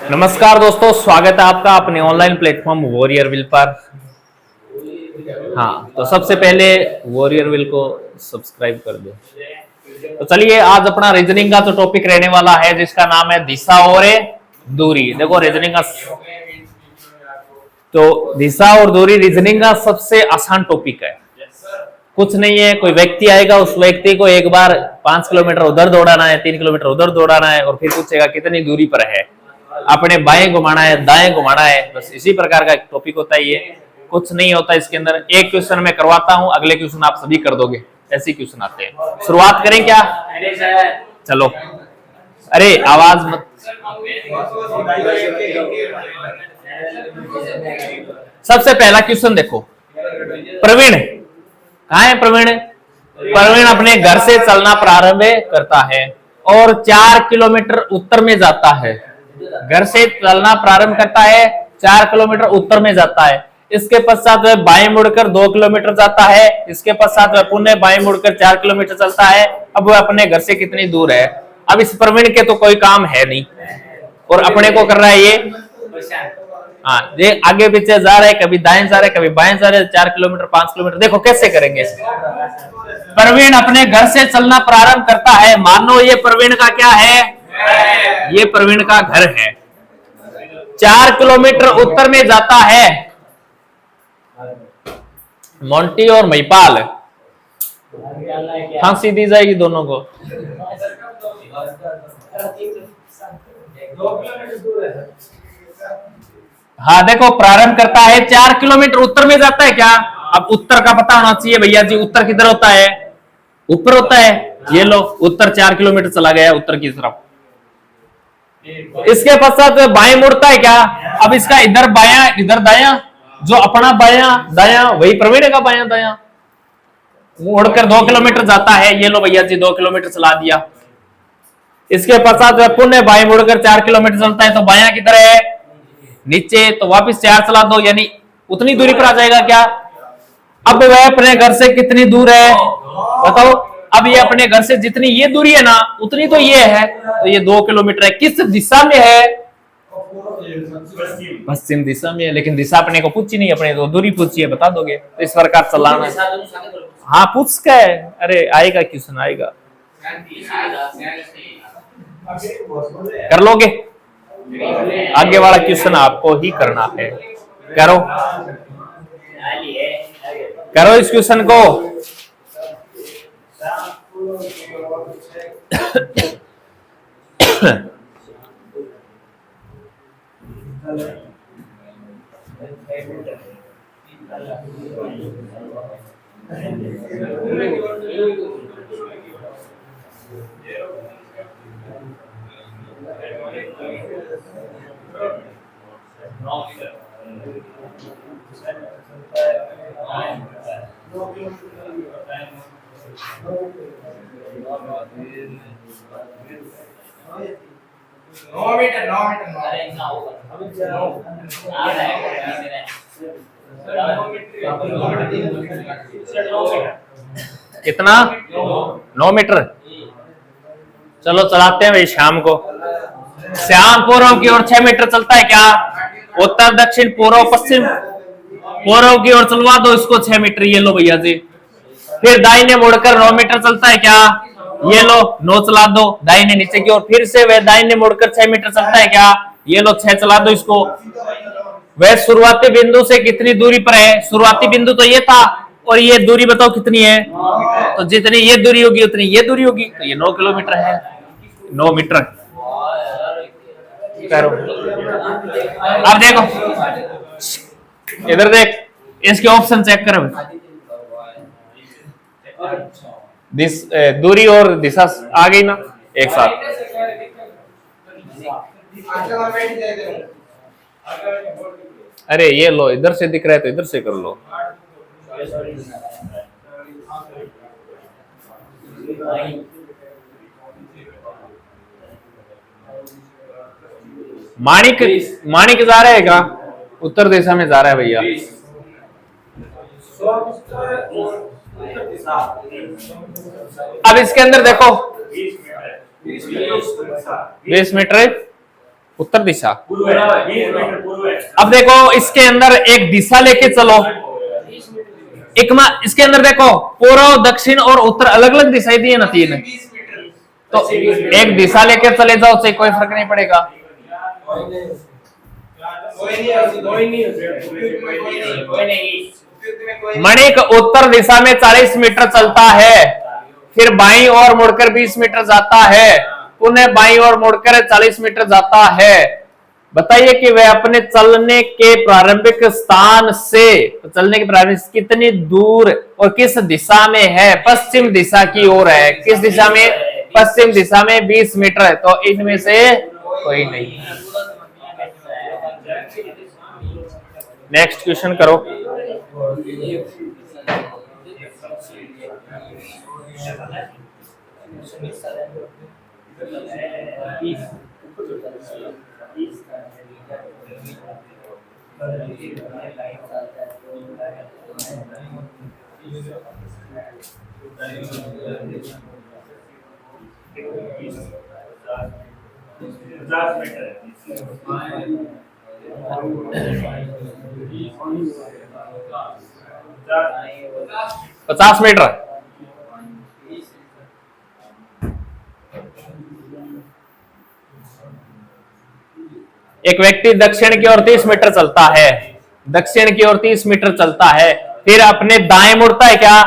नमस्कार दोस्तों, स्वागत है आपका अपने ऑनलाइन प्लेटफॉर्म वॉरियर विल पर। हाँ, तो सबसे पहले वॉरियर विल को सब्सक्राइब कर दो। तो चलिए, आज अपना रीजनिंग का जो टॉपिक रहने वाला है जिसका नाम है दिशा और दूरी। देखो रीजनिंग का तो दिशा और दूरी रीजनिंग का सबसे आसान टॉपिक है। कुछ नहीं है, कोई व्यक्ति आएगा, उस व्यक्ति को एक बार 5 किलोमीटर उधर दौड़ाना है, 3 किलोमीटर उधर दौड़ाना है और फिर पूछेगा कितनी दूरी पर है, अपने बाएं घुमाना है, दाएं घुमाना है। बस इसी प्रकार का एक टॉपिक होता है ये, कुछ नहीं होता इसके अंदर। एक क्वेश्चन मैं करवाता हूं, अगले क्वेश्चन आप सभी कर दोगे, ऐसे क्वेश्चन आते हैं। शुरुआत करें क्या? चलो, अरे आवाज मत। सबसे पहला क्वेश्चन देखो, प्रवीण कहाँ है? प्रवीण अपने घर से चलना प्रारंभ करता है और 4 किलोमीटर उत्तर में जाता है। घर से चलना प्रारंभ करता है, 4 किलोमीटर उत्तर में जाता है। इसके पश्चात वह बाएं मुड़कर 2 किलोमीटर जाता है। इसके पश्चात वह पुनः बाएं मुड़कर 4 किलोमीटर चलता है। अब वह अपने घर से कितनी दूर है? अब इस प्रवीण के तो कोई काम है नहीं और अपने को कर रहा है ये। हाँ, ये आगे पीछे जा रहा है, कभी दाएं जा रहा है, कभी बाएं जा रहा है। 4 किलोमीटर 5 किलोमीटर, देखो कैसे करेंगे। प्रवीण अपने घर से चलना प्रारंभ करता है। मानो ये प्रवीण का क्या है? ये प्रवीण का घर है। 4 किलोमीटर उत्तर में जाता है। मोंटी और महिपाल, फांसी दी जाएगी दोनों को। हाँ देखो, प्रारंभ करता है, 4 किलोमीटर उत्तर में जाता है। क्या अब उत्तर का पता होना चाहिए भैया जी। उत्तर किधर होता है? ऊपर होता है। ये लो, उत्तर 4 किलोमीटर चला गया उत्तर की तरफ। इसके पश्चात बाएं मुड़ता है। क्या अब इसका इधर बायां इधर दायां, जो अपना बायां दायां वही प्रवीण का बायां दायां। मुड़कर 2 किलोमीटर जाता है। ये लो भैया जी, 2 किलोमीटर चला दिया। इसके पश्चात पुनः बाएं मुड़कर 4 किलोमीटर चलता है। तो बायां किधर है? नीचे। तो वापस 4 चला दो, यानी उतनी दूरी पर आ जाएगा। क्या अब वह अपने घर से कितनी दूर है बताओ? अब ये अपने घर से जितनी ये दूरी है ना, उतनी तो ये है। तो ये 2 किलोमीटर है। किस दिशा में है? पश्चिम दिशा में है। लेकिन दिशा अपने को पूछी नहीं, अपने तो दूरी पूछी है, बता दोगे। तो इस प्रकार चलाना है। हाँ पूछ के, अरे आएगा क्वेश्चन आएगा, कर लोगे। आगे वाला क्वेश्चन आपको ही करना है। करो करो इस क्वेश्चन को। कितना? 9 मीटर। चलो चलाते हैं भाई शाम को। श्याम पूर्व की ओर 6 मीटर चलता है। क्या उत्तर दक्षिण पूर्व पश्चिम, पूर्व की ओर चलवा दो इसको 6 मीटर। ये लो भैया जी। फिर दाहिने मुड़कर 9 मीटर चलता है। क्या ये लो 9 चला दो दाहिने नीचे की ओर। फिर से वह दाहिने मुड़कर 6 मीटर चलता है। क्या ये लो 6 चला दो इसको। वह शुरुआती बिंदु से कितनी दूरी पर है? शुरुआती बिंदु तो ये था और ये दूरी बताओ कितनी है? तो जितनी ये दूरी होगी उतनी ये दूरी होगी। तो ये 9 किलोमीटर है। 9 मीटर। करो अब देखो, इधर देख, इसके ऑप्शन चेक करो। दूरी और दिशा आ गई ना एक साथ। अरे ये लो, इधर से दिख रहा है तो इधर से कर लो। माणिक जा रहा है क्या? उत्तर दिशा में जा रहा है भैया। अब इसके अंदर देखो 20 मीटर उत्तर दिशा। पूर्व है, 20 मीटर पूर्व है। अब देखो इसके अंदर एक दिशा लेके चलो, इसके अंदर देखो पूर्व दक्षिण और उत्तर अलग अलग दिशाएं दी है ना, 3। तो एक दिशा लेके चले जाओ, उससे कोई फर्क नहीं पड़ेगा। मणिक उत्तर दिशा में 40 मीटर चलता है, फिर बाईं ओर मुड़कर 20 मीटर जाता है, पुनः बाईं ओर मुड़कर 40 मीटर जाता है। बताइए कि वह अपने चलने के प्रारंभिक स्थान से चलने के प्रारंभिक कितनी दूर और किस दिशा में है? पश्चिम दिशा की ओर है। किस दिशा में? पश्चिम दिशा में 20 मीटर है। तो इनमें से कोई नहीं। नेक्स्ट क्वेश्चन करो। पचास मीटर। एक व्यक्ति दक्षिण की ओर 30 मीटर चलता है, दक्षिण की ओर 30 मीटर चलता है, फिर अपने दाएं मुड़ता है क्या?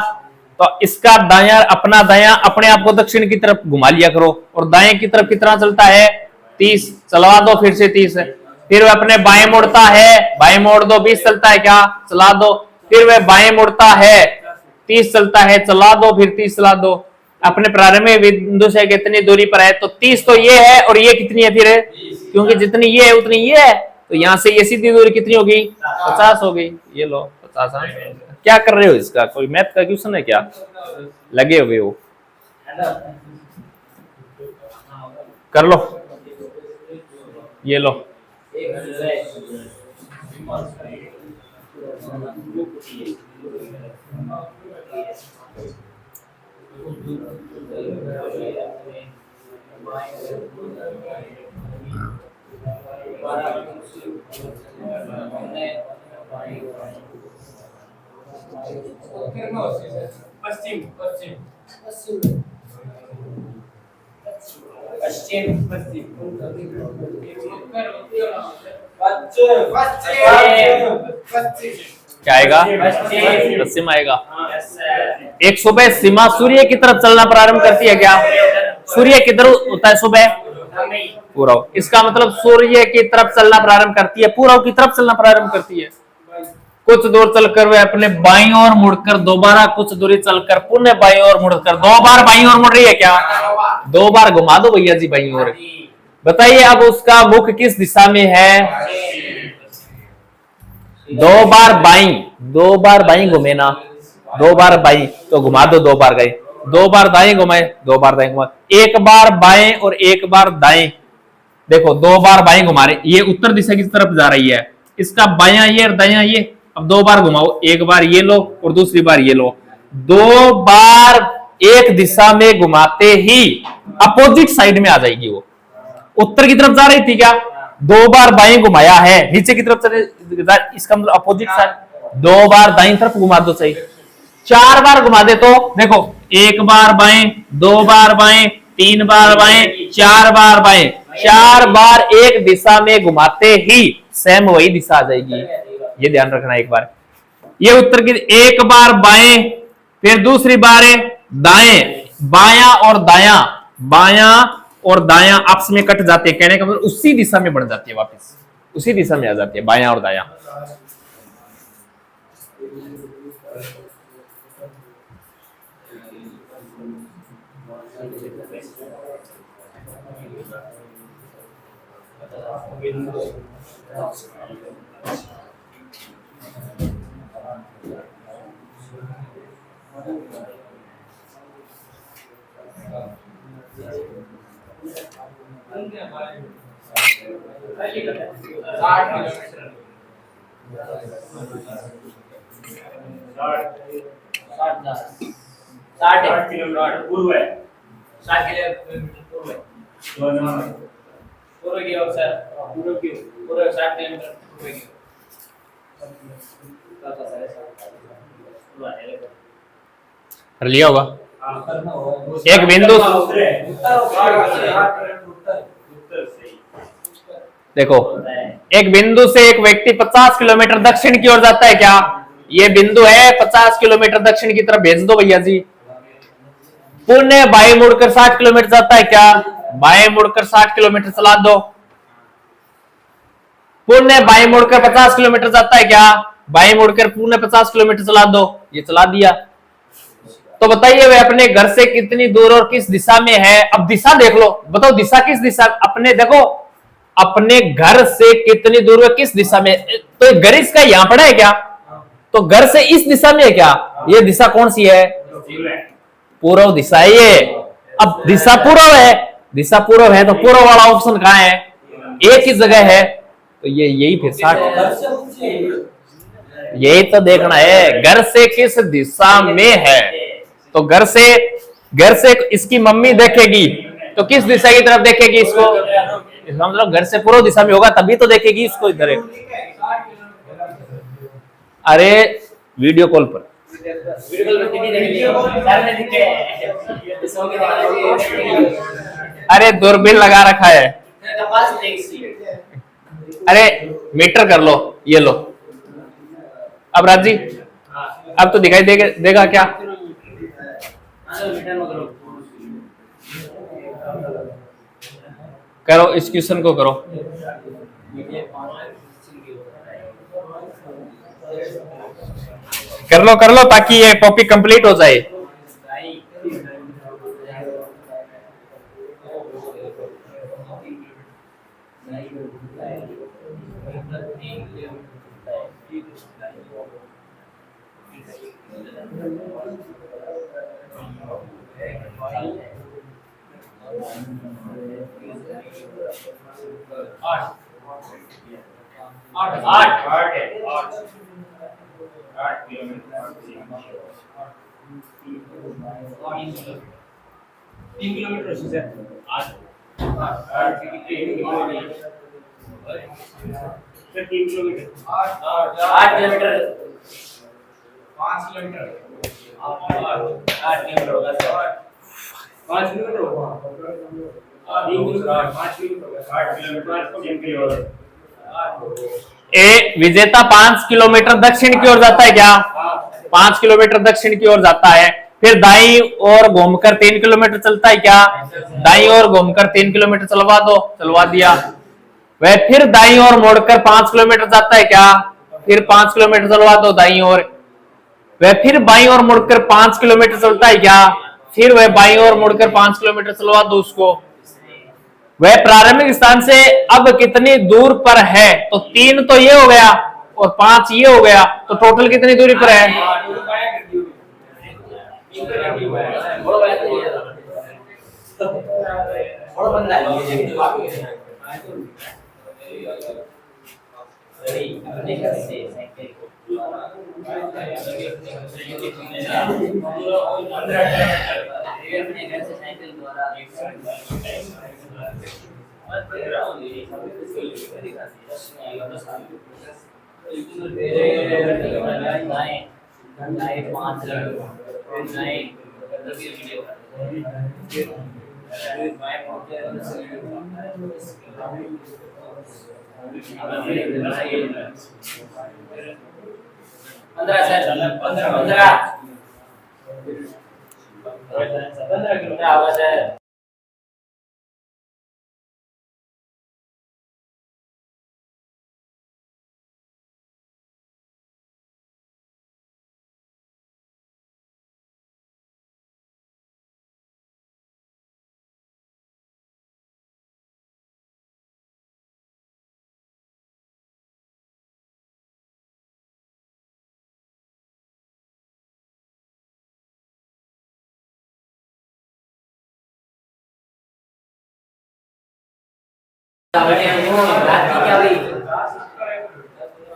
तो इसका दायां, अपना दायां अपने आप को दक्षिण की तरफ घुमा लिया करो, और दाएं की तरफ कितना चलता है? 30। चलवा दो फिर से 30। फिर वह अपने बाएं मुड़ता है, बाएं मोड़ दो, 20 चलता है क्या? चला दो। फिर वह बाएं मुड़ता है, 30 चलता है, चला दो, फिर 30 चला दो। अपने प्रारंभिक बिंदु से कितनी दूरी पर है? तो 30 तो ये है, और ये कितनी है फिर? क्योंकि जितनी ये है उतनी ये है, तो यहां से ये सीधी दूरी कितनी होगी? 50 हो गई। ये लो 50। क्या कर रहे हो? इसका कोई मैथ का क्वेश्चन है क्या? लगे हुए हो? कर लो, ये लो। पश्चिम पश्चिम पश्चिम पश्चिम क्या आएगा? पश्चिम आएगा। एक सुबह सीमा सूर्य की तरफ चलना प्रारंभ करती है क्या? सूर्य किधर होता है सुबह? पूर्व। इसका मतलब सूर्य की तरफ चलना प्रारंभ करती है, पूर्व की तरफ चलना प्रारंभ करती है। कुछ दूर चलकर वे अपने बाईं ओर मुड़कर दोबारा कुछ दूरी चलकर पुनः बाईं ओर मुड़कर 2 बार बाईं ओर मुड़ रही है क्या? 2 बार घुमा दो भैया जी बाईं ओर। बताइए अब उसका मुख किस दिशा में है? 2 बार बाईं, 2 बार बाईं घूमे ना, 2 बार बाईं तो घुमा दो, 2 बार गए, 2 बार दाएं घुमाए, 2 बार दाएं घुमाए, 1 बार बाएं और 1 बार दाएं। देखो 2 बार बाएं घुमा रहे, ये उत्तर दिशा की तरफ जा रही है, इसका बायां ये और दायां ये। अब 2 बार घुमाओ, 1 बार ये लो और दूसरी बार ये लो। 2 बार एक दिशा में घुमाते ही अपोजिट साइड में आ जाएगी। वो उत्तर की तरफ जा रही थी क्या? 2 बार बाएं घुमाया है, नीचे की तरफ चले, इसका मतलब अपोजिट साइड। 2 बार दाईं तरफ घुमा दो, सही। 4 बार घुमा दे तो देखो 1 बार बाएं, 2 बार बाएं, 3 बार बाएं, 4 बार बाएं। 4 बार एक दिशा में घुमाते ही सेम वही दिशा आ जाएगी। ये ध्यान रखना एक बार। ये उत्तर की 1 बार बाएं, फिर दूसरी बार दाएं, बायां और दायां, बायां और दायां आपस में कट जाते हैं, कहने का मतलब उसी दिशा में बढ़ जाती है, वापस उसी दिशा में आ जाती है, बायां और दायां। साठ किलोमीटर पूर्व है। 60 किलोमीटर पूर्व है। पूर्व की ओर सर, पूर्व की ओर, पूर्व 60 किलोमीटर पूर्व की ओर। कर लिया होगा। हाँ, एक बिंदु देखो, एक बिंदु से एक व्यक्ति 50 किलोमीटर दक्षिण की ओर जाता है क्या? ये बिंदु है, 50 किलोमीटर दक्षिण की तरफ भेज दो भैया जी। पुण्य बाएं मुड़कर 60 किलोमीटर जाता है क्या? बाएं मुड़कर 60 किलोमीटर चला दो। पुण्य बाएं मुड़कर 50 किलोमीटर जाता है क्या? बाएं मुड़कर पुण्य 50 किलोमीटर चला दो। ये चला दिया। तो बताइए वे अपने घर से कितनी दूर और किस दिशा में है? अब दिशा देख लो, बताओ दिशा किस दिशा, अपने देखो अपने घर से कितनी दूर है, किस दिशा में। तो घर इसका यहां पड़ा है क्या? तो घर से इस दिशा में है क्या? ये दिशा कौन सी है? पूर्व दिशा है ये। अब दिशा पूर्व है, दिशा पूर्व है तो पूर्व वाला ऑप्शन कहां है? एक ही जगह है, तो ये यही फिर 60। यही तो देखना है, घर से किस दिशा में है। तो घर से इसकी मम्मी देखेगी तो किस दिशा की तरफ देखेगी इसको? इसका मतलब घर से पूर्व दिशा में होगा तभी तो देखेगी इसको इधर। अरे वीडियो कॉल पर, अरे दूरबीन लगा रखा है। अरे मीटर कर लो, ये लो। अब राज जी, अब तो दिखाई देगा क्या? करो इस क्वेश्चन को करो। कर लो ताकि ये टॉपिक कंप्लीट हो जाए। तीन किलोमीटर से 3 किलोमीटर 8 किलोमीटर 5 किलोमीटर 8 किलोमीटर होगा सर। 5 किलोमीटर होगा 3 किलोमीटर 5 किलोमीटर 8 किलोमीटर 3 किलोमीटर। ए विजेता 5 किलोमीटर दक्षिण की ओर जाता है क्या? 5 किलोमीटर दक्षिण की ओर जाता है। फिर दाईं ओर घूमकर 3 किलोमीटर चलता है क्या? दाईं ओर घूमकर 3 किलोमीटर चलवा दो, चलवा दिया। वह फिर दाईं ओर मोड़कर 5 किलोमीटर जाता है क्या? फिर 5 किलोमीटर चलवा दो दाईं ओर। वह फिर बाईं ओर मुड़कर 5 किलोमीटर चलता है क्या? फिर वह बाईं ओर मुड़कर 5 किलोमीटर चलवा दो उसको। वह प्रारंभिक स्थान से अब कितनी दूर पर है? तो 3 तो ये हो गया और 5 ये हो गया, तो टोटल कितनी दूरी पर है? पंद्रह किलोमीटर आवाज है।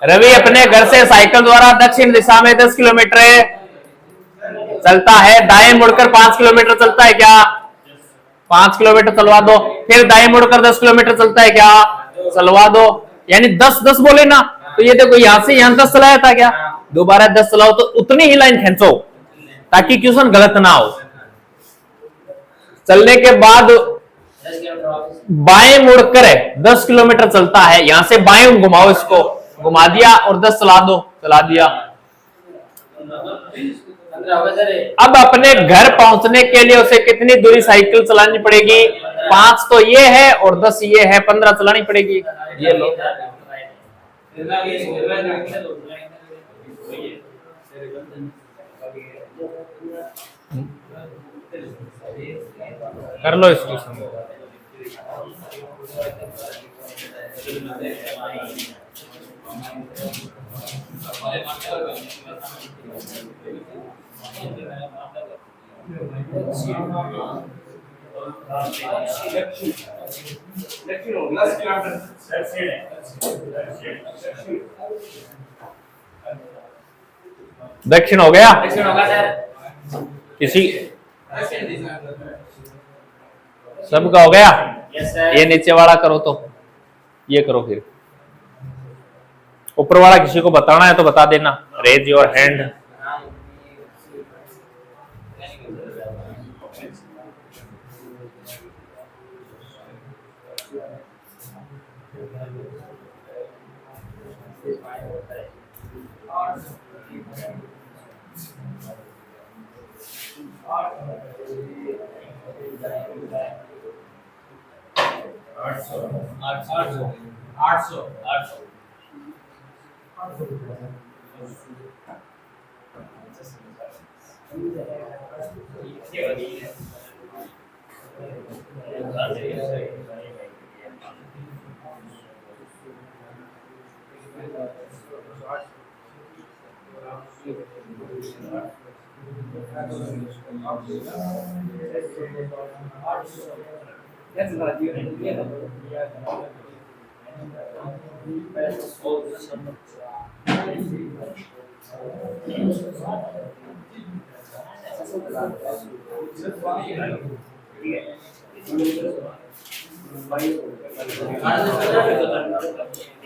रवि अपने घर से साइकिल द्वारा दक्षिण दिशा में 10 किलोमीटर चलता है। दाएं मुड़कर 5 किलोमीटर चलता है क्या? 5 किलोमीटर चलवा दो, फिर दाएं मुड़कर 10 किलोमीटर चलता है क्या, चलवा दो। यानी 10-10 बोले ना, तो ये देखो यहां से यहां 10 चलाया था क्या, दोबारा 10 चलाओ, तो उतनी ही लाइन खींचो ताकि क्वेश्चन गलत ना हो। चलने के बाद 10 किलोमीटर वापस। बाएं मुड़कर 10 किलोमीटर चलता है, यहां से बाएं घुमाओ, इसको घुमा दिया और 10 चला दो, चला दिया। 15 होगा सर। अब अपने घर पहुंचने के लिए उसे कितनी दूरी साइकिल चलानी पड़ेगी, 5 तो ये है और 10 ये है, 15 चलानी पड़ेगी। ये लो, कर लो इसको। दक्षिण हो गया दक्षिण होगा सर। किसी, सबका हो गया। Yes sir. ये नीचे वाला करो, तो ये करो, फिर ऊपर वाला किसी को बताना है तो बता देना, रेज योर हैंड।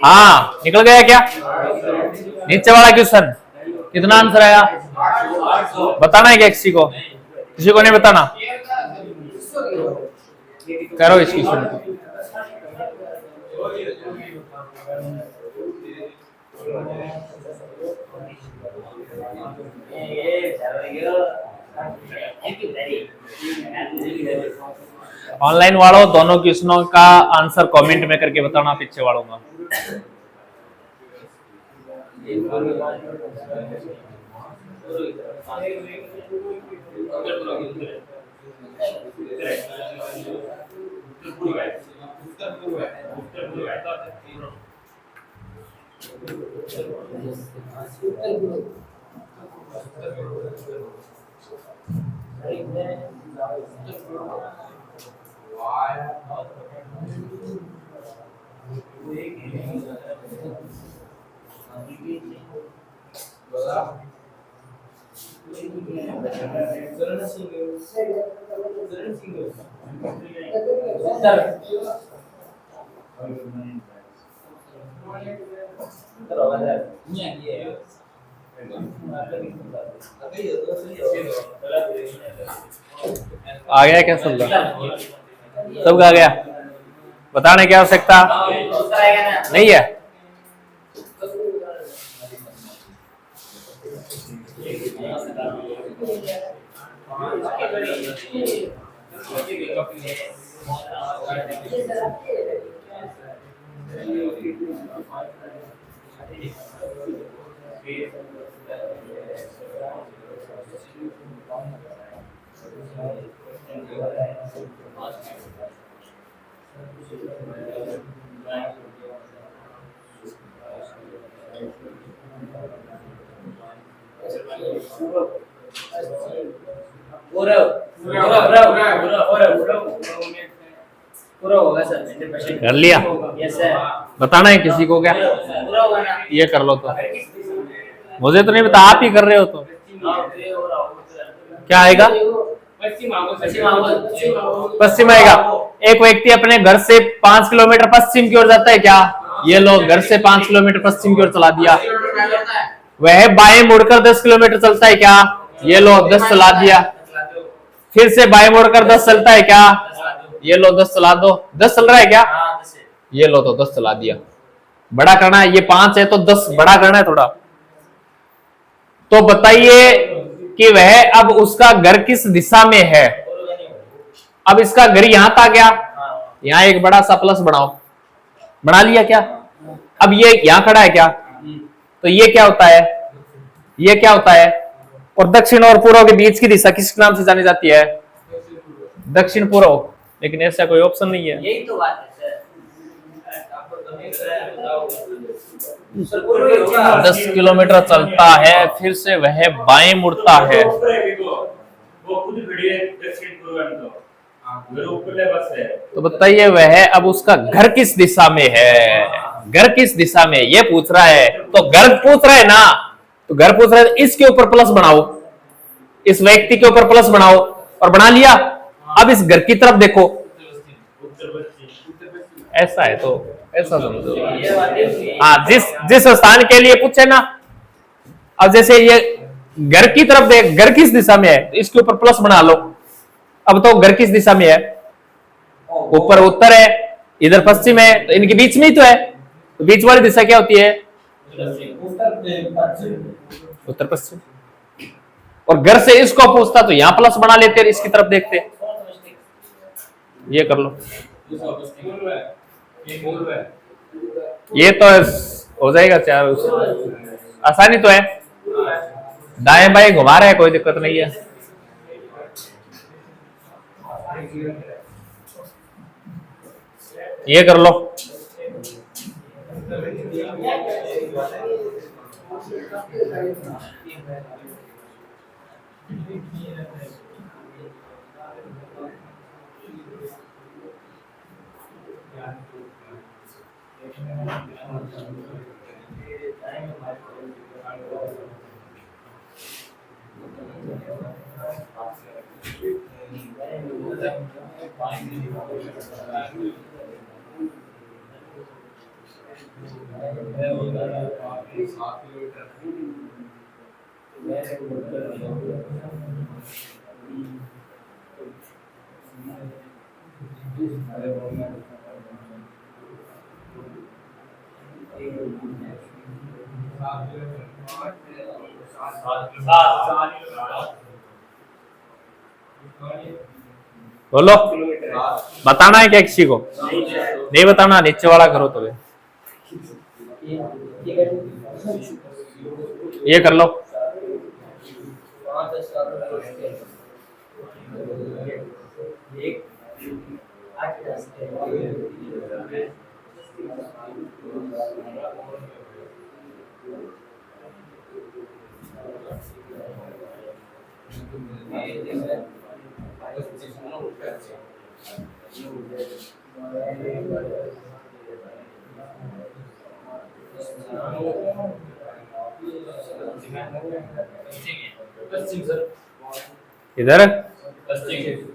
हाँ, निकल गया क्या नीचे वाला क्वेश्चन? कितना आंसर आया बताना है क्या किसी को? किसी को नहीं बताना? करो इस क्वेश्चन को। ऑनलाइन वालों दोनों क्वेश्चनों का आंसर कमेंट में करके बताना, पीछे वालों का। आ गया क्या सबका? सबका आ गया? बताने की आवश्यकता नहीं है। पूरा होगा सर, 90% कर लिया? Yes sir. बताना है किसी को क्या? पूरा होगा ना? ये कर लो तो। मुझे तो नहीं पता, आप ही कर रहे हो तो क्या आएगा? पश्चिम आओ, पश्चिम आओ, पश्चिम आओ। पश्चिम आएगा। एक व्यक्ति अपने घर से 5 किलोमीटर पश्चिम की ओर जाता है क्या? ये लोग घर से 5 किलोमीटर पश्चिम की ओर चला दिया। वह बाएं मुड़कर 10 किलोमीटर चलता है क्या? ये लो 10 चला दिया। फिर से बाएं मुड़कर 10 चलता है क्या? ये लो 10 चला दो। 10 चल रहा है क्या? ये लो तो 10 चला दिया। बड़ा करना है, ये 5 है तो 10 बड़ा करना है थोड़ा। तो बताइए कि वह अब उसका घर किस दिशा में है? अब इसका घर यहां था क्या? यहां एक बड़ा सा प्लस बनाओ। बना लिया क्या? अब ये यहां खड़ा है क्या? तो ये क्या होता है? ये क्या होता है? और दक्षिण और पूर्व के बीच की दिशा किस नाम से जानी जाती है? दक्षिण पूर्व। लेकिन ऐसा कोई ऑप्शन नहीं है। यही तो बात है सर। 10 किलोमीटर चलता है, फिर से वह बाएं मुड़ता है। वो खुद खड़ी है दक्षिण पूर्व में मेरे ऊपर ले बस है। तो बताइए वह अब उसका घर किस दिशा में है? घर किस दिशा में ये पूछ रहा है। तो घर पूछ रहा है ना, तो घर पूछ रहा है, इसके ऊपर प्लस बनाओ, इस व्यक्ति के ऊपर प्लस बनाओ। और बना लिया। अब इस घर की तरफ देखो। ऐसा है तो ऐसा समझो। हाँ, जिस स्थान के लिए पूछे ना, अब जैसे ये घर की तरफ देख, घर किस दिशा में है, इसके ऊपर प्लस बना लो। अब तो घर किस दिशा में है? ऊपर उत्तर है, इधर पश्चिम है, तो इनके बीच में ही तो है। तो बीच वाली दिशा क्या होती है? उत्तर पश्चिम। और घर से इसको पूछता तो यहां प्लस बना लेते, इसकी तरफ देखते। ये कर लो। ये तो हो जाएगा 4। आसानी तो है। दाएं बाएं घुमा रहा है, कोई दिक्कत नहीं है। ये कर लो। बोलो, बताना है क्या किसी को? नहीं बताना, नीचे वाला करो तो। ये कर लो। पश्चिम सर। इधर पश्चिम।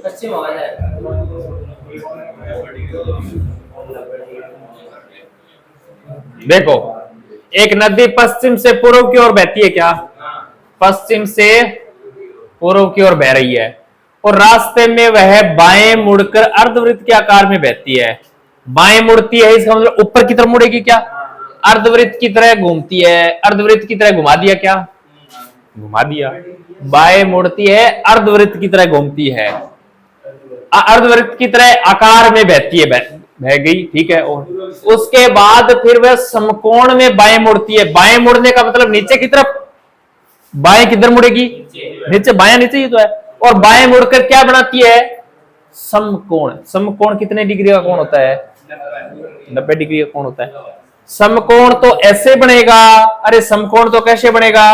पश्चिम आवाज है। देखो, एक नदी पश्चिम से पूर्व की ओर बहती है क्या? पश्चिम से पूर्व की ओर बह रही है, और रास्ते में वह बाएं मुड़कर अर्धवृत्त के आकार में बहती है। बाएं मुड़ती है, इसका मतलब ऊपर की तरफ मुड़ेगी क्या? अर्धवृत्त की तरह घूमती है। अर्धवृत्त की तरह घुमा दिया क्या? घुमा दिया। बाएं मुड़ती है, अर्धवृत्त की तरह घूमती है, अर्धवृत्त की तरह आकार में बहती है, बह गई, ठीक है। और उसके बाद फिर वह समकोण में बाएं मुड़ती है। बाएं मुड़ने का मतलब नीचे की तरफ। बाएं किधर मुड़ेगी? नीचे। बाएं नीचे ही तो है। और बाएं मुड़कर क्या बनाती है? समकोण। समकोण कितने डिग्री का कोण होता है? 90 डिग्री का कोण होता है। समकोण तो ऐसे बनेगा। अरे समकोण तो कैसे बनेगा?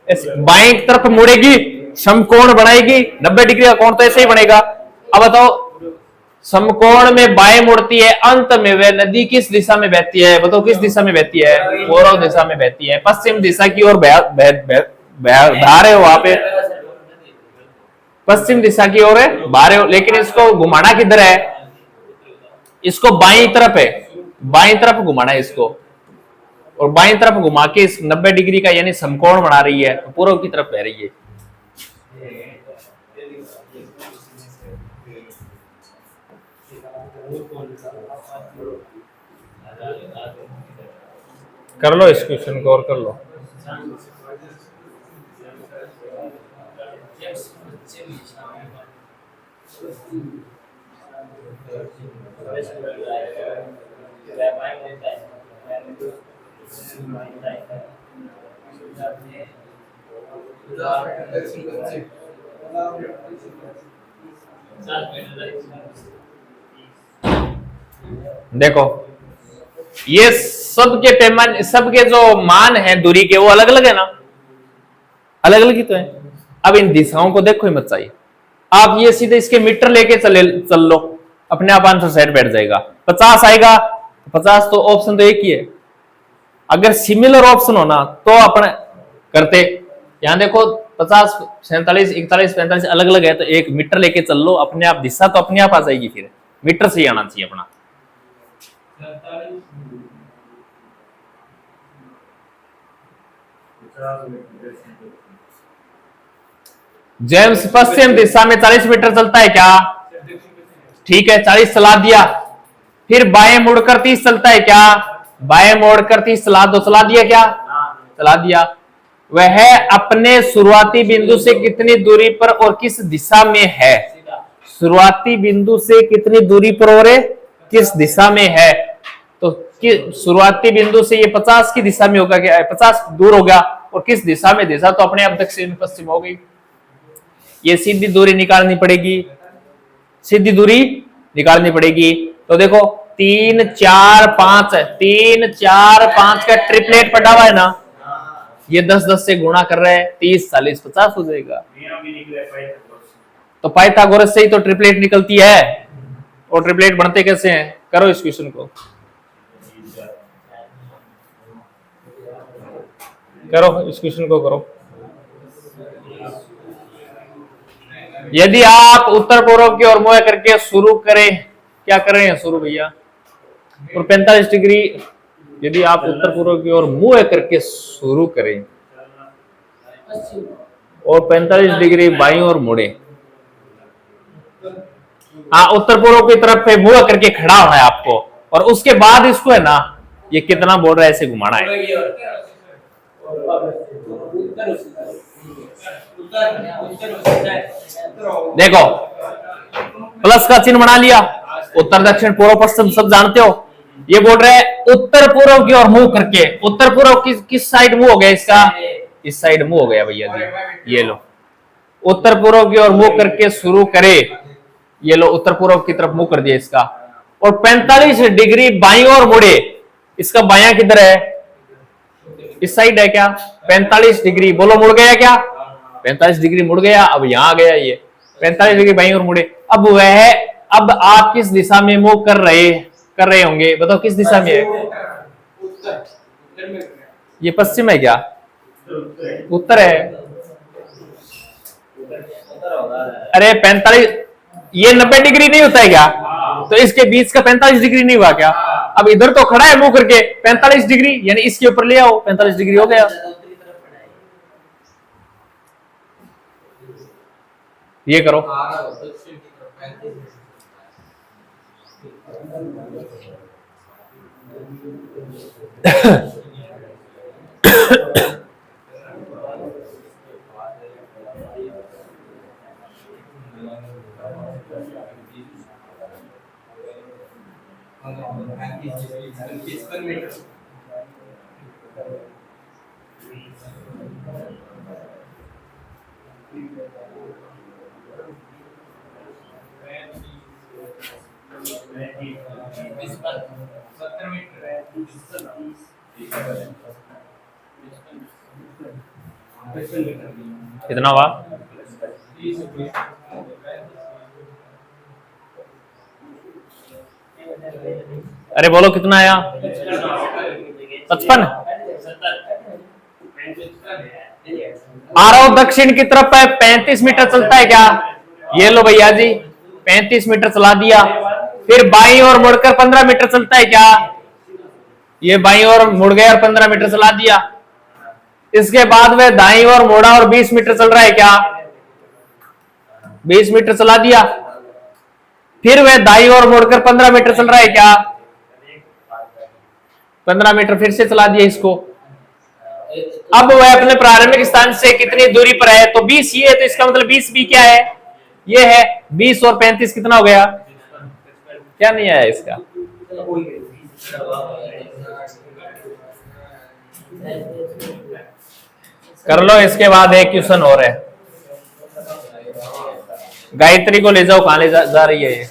ऐसे बाएं तरफ मुड़ेगी, समकोण बनाएगी। 90 डिग्री का कोण तो ऐसे ही बनेगा। अब बताओ, समकोण में बाएं मुड़ती है, अंत में वह नदी किस दिशा में बहती है? बताओ किस दिशा में बहती है? पूर्व दिशा में बहती है। पश्चिम दिशा की ओर बहा रहे हो, वहां पे पश्चिम दिशा की ओर बहा रहे हो, लेकिन इसको घुमाना किधर है? इसको बाईं तरफ है, बाईं तरफ घुमाना है इसको, और बाईं तरफ घुमा के इस 90 डिग्री का यानी समकोण बना रही है, तो पूर्व की तरफ बह रही है। कर लो इस क्वेश्चन को और कर लो। देखो ये सबके पैमाने, सबके जो मान है दूरी के, वो अलग अलग है ना, अलग अलग ही तो है। अब इन दिशाओं को देखो ही मत चाहिए, आप ये सीधे इसके मीटर लेके चल लो, अपने आप आंसर सेट बैठ जाएगा। 50 आएगा, 50 तो ऑप्शन तो एक ही है। अगर सिमिलर ऑप्शन हो ना तो अपन करते। यहां देखो 50, 47, 41, 45 अलग अलग है, तो एक मीटर लेके चल लो, अपने आप दिशा तो अपने आप आ जाएगी। फिर मीटर से ही आना चाहिए अपना। जेम्स पश्चिम दिशा में 40 मीटर चलता है क्या? ठीक है, 40 चला दिया। फिर बाएं मुड़कर 30 चलता है क्या? बाएं मोड़कर 30 चला दो। चला दिया क्या? चला दिया। वह अपने शुरुआती बिंदु से कितनी दूरी पर और किस दिशा में है? शुरुआती बिंदु से कितनी दूरी पर और किस दिशा में है? तो शुरुआती बिंदु से ये 50 की दिशा में होगा क्या? 50 दूर होगा, और किस दिशा में? दिशा तो अपने आप दक्षिण पश्चिम हो गई। ये सीधी दूरी निकालनी पड़ेगी, सीधी दूरी निकालनी पड़ेगी। तो देखो 3, 4, 5, 3, 4, 5 का ट्रिपलेट पड़ा हुआ है ना, ये 10, 10 से गुणा कर रहे हैं, 30, 40, 50 हो जाएगा। तो पाइथागोरस से ही तो ट्रिपलेट निकलती है। और ट्रिपलेट बनते कैसे हैं? करो इस क्वेश्चन को, करो इस क्वेश्चन को करो। यदि आप उत्तर पूर्व की ओर मुंह करके शुरू करें, क्या कर रहे हैं शुरू भैया? और 45 डिग्री, यदि आप उत्तर पूर्व की ओर मुंह करके शुरू करें और 45 डिग्री बाईं ओर मुड़े, हाँ उत्तर पूर्व की तरफ पे मुंह करके खड़ा होना है आपको, और उसके बाद इसको है ना, ये कितना बोल रहा है ऐसे घुमाना है। देखो प्लस का चिन्ह बना लिया, उत्तर दक्षिण पूर्व पश्चिम सब जानते हो। ये बोल रहे हैं उत्तर पूर्व की ओर मुंह करके। उत्तर पूर्व किस साइड मुंह हो गया इसका? इस साइड मुंह हो गया भैया जी, ये लो। उत्तर पूर्व की ओर मुंह करके शुरू करे, ये लो उत्तर पूर्व की तरफ मुंह कर दिया इसका, और 45 डिग्री बाईं ओर मुड़े। इसका बायां किधर है? इस साइड है क्या? 45 डिग्री बोलो, मुड़ गया क्या? 45 डिग्री मुड़ गया। अब यहां आ गया ये 45 डिग्री बाईं ओर मुड़े। अब आप किस दिशा में मुंह कर रहे होंगे? बताओ किस दिशा में है? ये पश्चिम है क्या? उत्तर है। अरे 45, ये 90 डिग्री नहीं होता है क्या? तो इसके बीच का 45 डिग्री नहीं हुआ क्या? अब इधर तो खड़ा है मुंह करके, 45 डिग्री यानी इसके ऊपर ले आओ, 45 डिग्री हो गया। ये करो। कितना हुआ? अरे बोलो कितना आया? 55। आ रहा हूं दक्षिण की तरफ है, 35 मीटर चलता है क्या? ये लो भैया जी, 35 मीटर चला दिया। फिर बाईं ओर मुड़कर 15 मीटर चलता है क्या? ये बाईं ओर मुड़ गया और 15 मीटर चला दिया। इसके बाद वह दाईं ओर मुड़ा और 20 मीटर चल रहा है क्या? 20 मीटर चला दिया। फिर वह दाईं ओर मुड़कर 15 मीटर चल रहा है क्या? 15 मीटर फिर से चला दिया इसको। अब वह अपने प्रारंभिक स्थान से कितनी दूरी पर है? तो 20 ये है, तो इसका मतलब 20 भी क्या है? ये है 20 और 35 कितना हो गया? क्या नहीं आया इसका? कर लो। इसके बाद एक क्वेश्चन और है। गायत्री को ले जाओ, कहां ले जा रही है ये?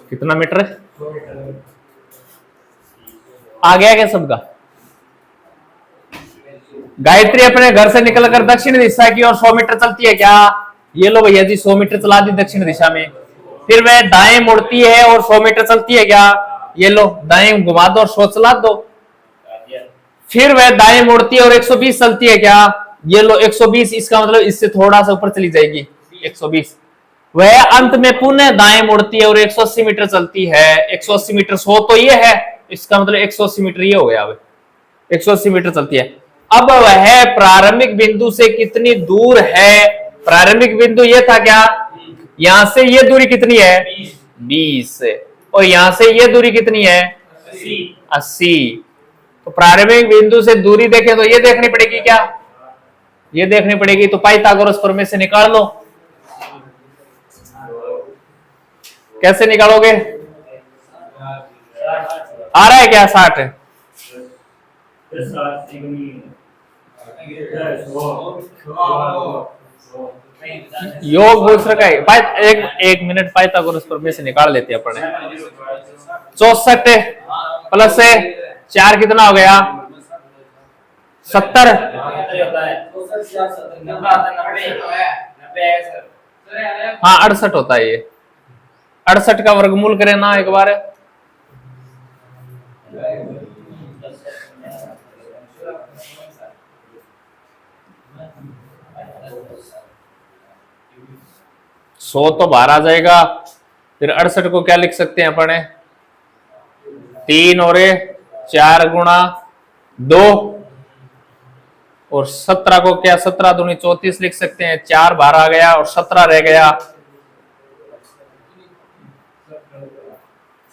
कितना मीटर है? आ गया क्या सबका? गायत्री अपने घर से निकलकर दक्षिण दिशा की ओर 100 मीटर चलती है क्या? ये लो भैया जी, 100 मीटर चला दी दक्षिण दिशा में। फिर वह दाएं मुड़ती है और 100 मीटर चलती है क्या? ये लो, दाएं घुमा दो और 100 चला दो। फिर वह दाएं मुड़ती है और 120 चलती है क्या? ये लो 120, इसका मतलब इससे थोड़ा सा ऊपर चली जाएगी 120। वह अंत में पुनः दाएं मुड़ती है और 180 मीटर चलती है। 180 मीटर 100 तो ये है, इसका मतलब 180 मीटर ये हो गया। 180 मीटर चलती है। अब वह प्रारंभिक बिंदु से कितनी दूर है? प्रारंभिक बिंदु ये था क्या? यहां से ये दूरी कितनी है? 20। और यहां से ये दूरी कितनी है? 80। तो प्रारंभिक बिंदु से दूरी देखें तो ये देखनी पड़ेगी क्या? ये देखनी पड़ेगी। तो पाइथागोरस प्रमेय से निकाल लो। कैसे निकालोगे? आ रहा है क्या 60? योग पूछ रखा है। एक मिनट, पाइथागोरस प्रमेय से निकाल लेते हैं अपने। 64 प्लस से 4 कितना हो गया? 70। हाँ 68 होता है ये। 68 का वर्गमूल करें ना एक बार। सौ तो बाहर आ जाएगा। फिर 68 को क्या लिख सकते हैं अपन? 3 और 4 गुणा 2 और 17 को क्या 17 दूनी 34 लिख सकते हैं। 4 बाहर आ गया और 17 रह गया।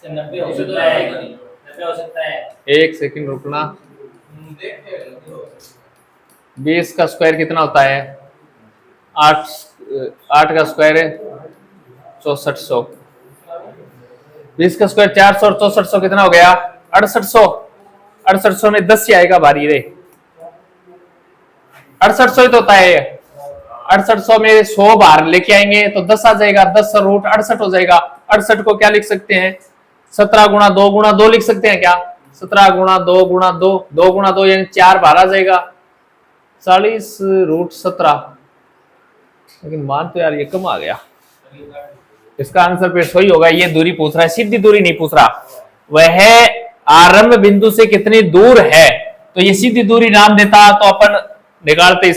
90 हो सकता है, 90 हो सकता है। एक सेकंड रुकना। 20 का स्क्वायर कितना होता है? 8 का स्क्वायर है 6400। 20 का स्क्वायर 400 और 6400 कितना हो गया? 6800। 6800 में 10 ही आएगा भारी रे। 6800 ही तो होता है। 6800 में 100 बाहर लेके आएंगे तो 10 आ जाएगा। 10 रूट 68 हो जाएगा। 68 को क्या लिख सकते हैं? 17 गुणा 2 लिख सकते हैं क्या? 17 गुणा 2 गुणा 2, 2 गुणा 2 यानी 4 बाहर आ जाएगा। 40 रूट 17। लेकिन मान तो यार ये कम आ गया। इसका आंसर फिर सही होगा। ये दूरी पूछ रहा है, सीधी दूरी नहीं पूछ रहा। वह आरंभ बिंदु से कितनी दूर है। तो ये सीधी दूरी नाम देता तो अपन निकालते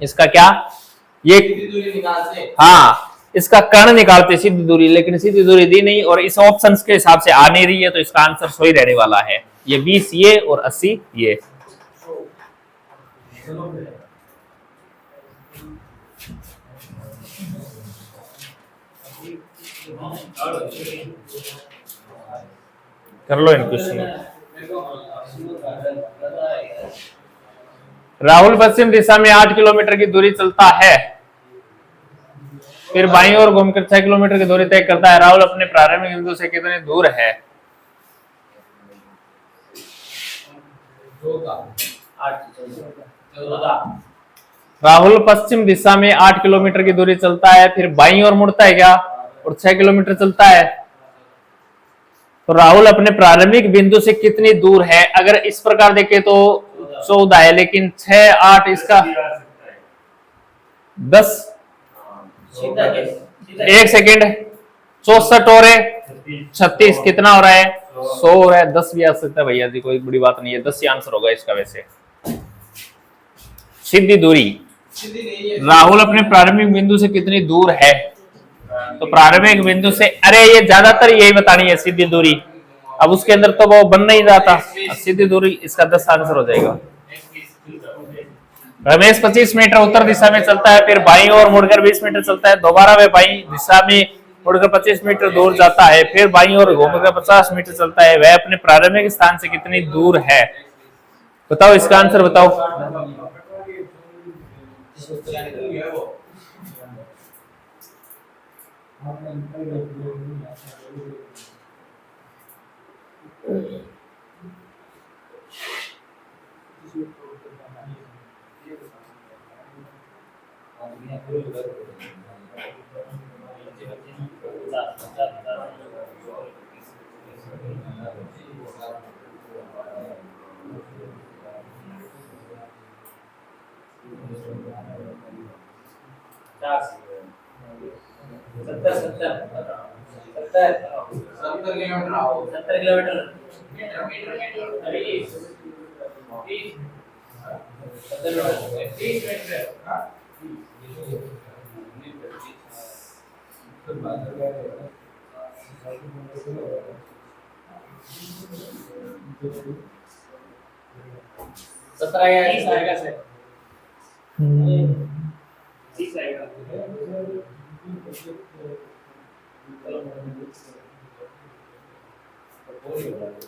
इसका क्या? ये दूरी निकालते। हाँ, इसका कर्ण निकालते सीधी दूरी, लेकिन सीधी दूरी दी नहीं और इस ऑप्शन के हिसाब से आ नहीं रही है। तो इसका आंसर सही रहने वाला है। ये 20 ये और 80 ये। कर लो इन क्वेश्चन। राहुल पश्चिम दिशा में 8 किलोमीटर की दूरी चलता है, फिर बाईं ओर घूमकर 6 किलोमीटर की दूरी तय करता है। राहुल अपने प्रारंभिक बिंदु से कितनी दूर है? राहुल पश्चिम दिशा में 8 किलोमीटर की दूरी चलता है, फिर बाईं ओर मुड़ता है क्या और 6 किलोमीटर चलता है। तो राहुल अपने प्रारंभिक बिंदु से कितनी दूर है? अगर इस प्रकार देखे तो 14 है, लेकिन 6 8 इसका 10। एक सेकेंड, 64 और 36 कितना हो रहा है? 100 हो रहा है। 10 भी आ सकता है भैया जी, कोई बड़ी बात नहीं है। 10 ही आंसर होगा इसका। वैसे सीधी दूरी, राहुल अपने प्रारंभिक बिंदु से कितनी दूर है? तो प्रारंभिक बिंदु से, अरे ये ज्यादातर यही बतानी है सीधी दूरी। अब उसके अंदर तो वो बन नहीं जाता। सीधी दूरी इसका 10 आंसर हो जाएगा। रमेश 25 मीटर उत्तर दिशा में चलता है, फिर बाईं ओर मुड़कर 20 मीटर चलता है। दोबारा वे बाईं दिशा में मुड़कर 25 मीटर दूर जाता है, फिर बाईं ओर घूमकर 50 मीटर चलता है। वह अपने प्रारंभिक स्थान से कितनी दूर है? बताओ इसका आंसर बताओ।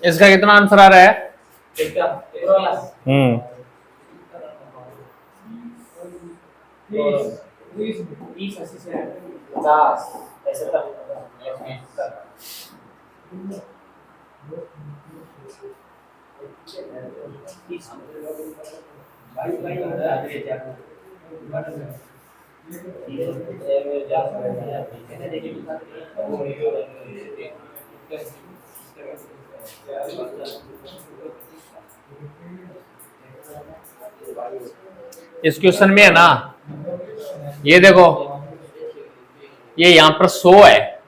इसका कितना आंसर आ रहा है? इस क्वेश्चन में है ना, ये देखो, ये यहां पर 100 है,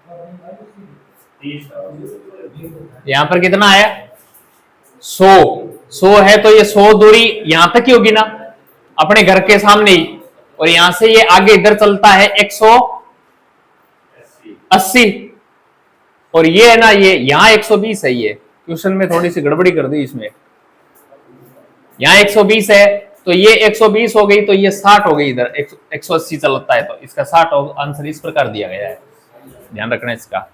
यहां पर कितना है? 100 है। तो ये 100 दूरी यहां तक ही होगी ना, अपने घर के सामने ही। और यहां से ये आगे इधर चलता है 180, और ये है ना, ये यहां 120 है। ये क्वेश्चन में थोड़ी सी गड़बड़ी कर दी इसमें। यहां 120 है तो ये 120 हो गई, तो ये 60 हो गई। इधर 180 चलता है, तो इसका 60 आंसर इस प्रकार दिया गया है। ध्यान रखना इसका।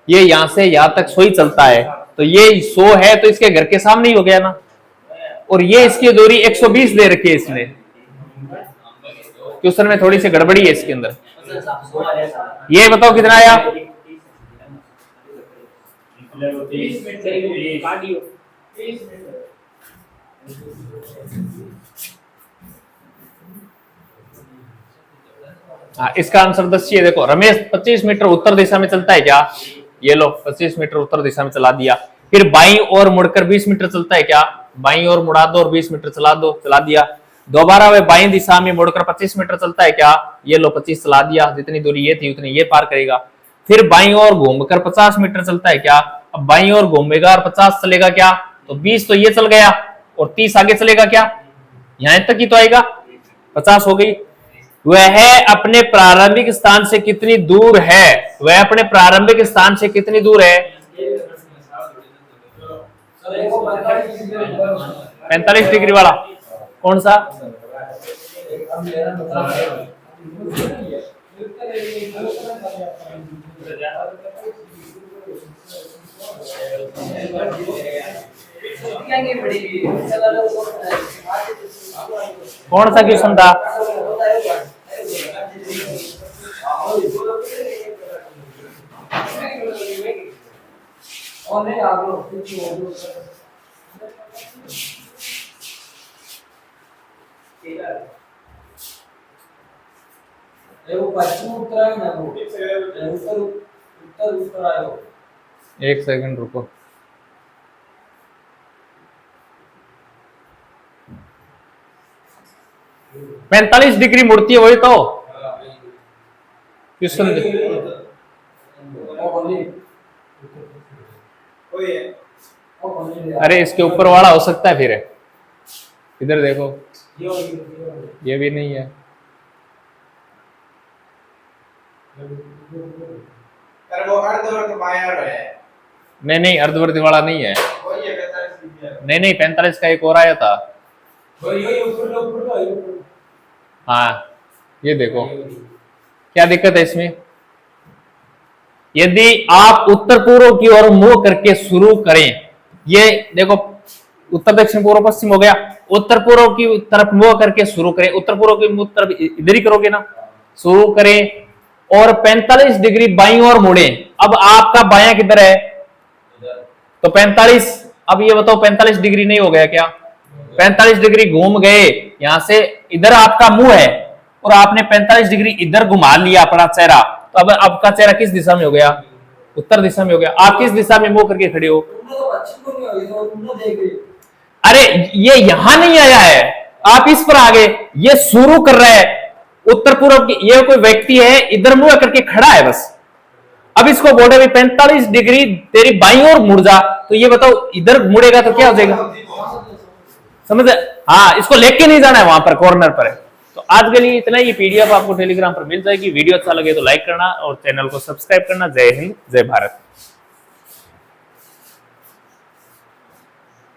ये यहां से यहां तक 100 ही चलता है, तो ये 100 है तो इसके घर के सामने ही हो गया ना। और ये इसकी दूरी 120 दे रखी है इसने। क्वेश्चन में थोड़ी सी गड़बड़ी है इसके अंदर। ये बताओ कितना आया? हाँ, इसका आंसर 10 है। देखो, रमेश 25 मीटर उत्तर दिशा में चलता है क्या? ये लो, 25 मीटर उत्तर दिशा में चला दिया। फिर बाईं ओर मुड़कर 20 मीटर चलता है क्या? बाईं ओर मुड़ा दो और 20 मीटर चला दो, चला दिया। दोबारा वह बाईं दिशा में मुड़कर 25 मीटर चलता है क्या? ये लो, 25 चला दिया। जितनी दूरी ये थी उतनी ये पार करेगा। फिर बाईं ओर घूमकर 50 मीटर चलता है क्या? अब बाईं ओर घूमेगा और 50 चलेगा क्या? तो 20 तो ये चल गया और 30 आगे चलेगा क्या? यहां तक ही तो आएगा। 50 हो गई। वह अपने प्रारंभिक स्थान से कितनी दूर है? वह अपने प्रारंभिक स्थान से कितनी दूर है? सर एक 45 डिग्री वाला कौन सा? कौन सा क्वेश्चन था? वो पश्चिम उत्तर है ना, वो उत्तर उत्तर उत्तर आयो। एक सेकंड रुको। पैंतालीस डिग्री मुड़ती है वही तो क्वेश्चन। अरे इसके ऊपर वाला हो सकता है फिर। इधर देखो, ये भी नहीं है। वो अर्धवर्त बायार है। नहीं अर्धवर्ती वाला नहीं है। नहीं 45 का एक और आया था। हाँ ये देखो, क्या दिक्कत है इसमें? यदि आप उत्तर पूर्व की ओर मुंह करके शुरू करें, ये देखो उत्तर दक्षिण पूर्व पश्चिम हो गया, उत्तर पूर्व की तरफ मुंह करके शुरू करें, उत्तर पूर्व की तरफ इधर ही करोगे ना, शुरू करें और 45 डिग्री बाईं ओर मुड़े। अब आपका बायां किधर है? तो 45। अब ये बताओ 45 डिग्री नहीं हो गया क्या? 45 डिग्री घूम गए, यहां से इधर आपका मुंह है और आपने 45 डिग्री इधर घुमा लिया अपना चेहरा, तो अब आपका चेहरा किस दिशा में हो गया? उत्तर दिशा में हो गया। आप किस दिशा में मुंह करके खड़े हो? अरे ये यहां नहीं आया है, आप इस पर आ गए। ये शुरू कर रहा है उत्तर पूर्व की, ये कोई व्यक्ति है इधर मुंह करके खड़ा है बस। अब इसको बोले भी 45 डिग्री तेरी बाईं ओर मुड़ जा, तो ये बताओ इधर मुड़ेगा तो क्या हो जाएगा? समझ? हाँ, इसको लेके नहीं जाना है, वहां पर कॉर्नर पर है। तो आज के लिए इतना ही। पीडीएफ आपको टेलीग्राम पर मिल जाएगी। वीडियो अच्छा लगे तो लाइक करना और चैनल को सब्सक्राइब करना। जय हिंद, जय भारत।